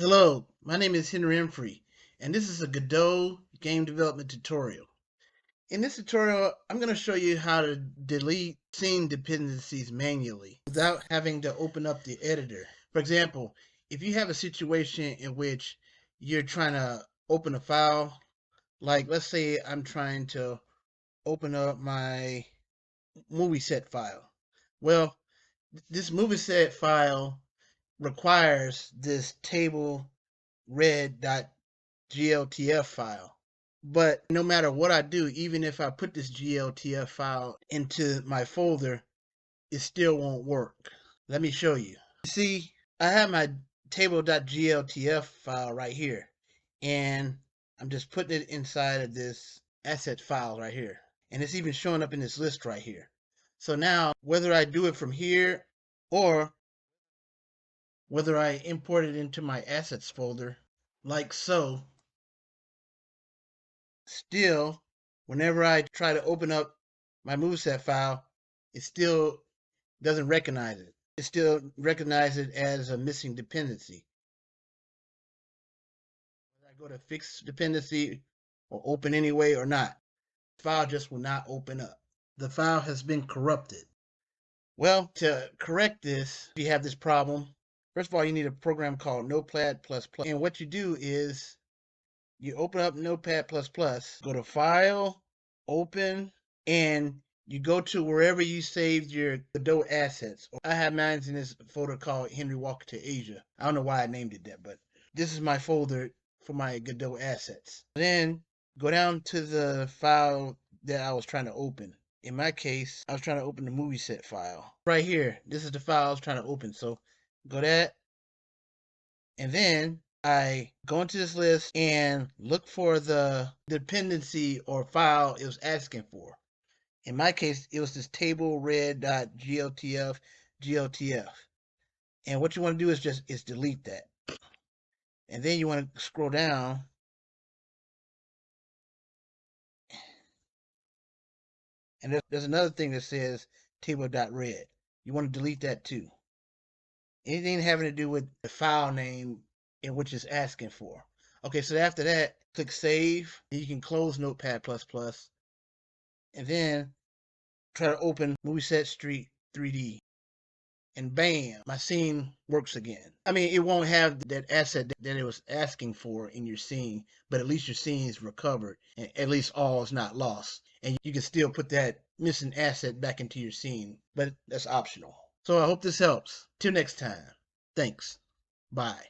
Hello, my name is Henry Emphrey, and this is a Godot game development tutorial. In this tutorial, I'm going to show you how to delete scene dependencies manually without having to open up the editor. For example, if you have a situation in which you're trying to open a file, like let's say I'm trying to open up my movie set file. Well, this movie set file requires this table red.gltf file. But no matter what I do, even if I put this gltf file into my folder, it still won't work. Let me show you. See, I have my table.gltf file right here, and I'm just putting it inside of this asset file right here. And it's even showing up in this list right here. So now, whether I do it from here or whether I import it into my assets folder, like so, still, whenever I try to open up my moveset file, it still doesn't recognize it. It still recognizes it as a missing dependency. Whether I go to fix dependency or open anyway or not, the file just will not open up. The file has been corrupted. Well, to correct this, if you have this problem, first of all, you need a program called Notepad++. And what you do is you open up Notepad++, go to File, Open, and you go to wherever you saved your Godot assets. I have mine in this folder called Henry Walker to Asia. I don't know why I named it that, but this is my folder for my Godot assets. Then go down to the file that I was trying to open. In my case, I was trying to open the movie set file. Right here, this is the file I was trying to open. So go that, and then I go into this list and look for the dependency or file it was asking for. In my case, it was this table red.gltf gltf. And what you want to do is delete that. And then you want to scroll down. And there's another thing that says table.red. You want to delete that too. Anything having to do with the file name in which it's asking for. Okay, so after that, click Save. You can close Notepad++. And then try to open Movie Set Street 3D. And bam, my scene works again. I mean, it won't have that asset that it was asking for in your scene, but at least your scene is recovered, and at least all is not lost. And you can still put that missing asset back into your scene, but that's optional. So I hope this helps. Till next time. Thanks. Bye.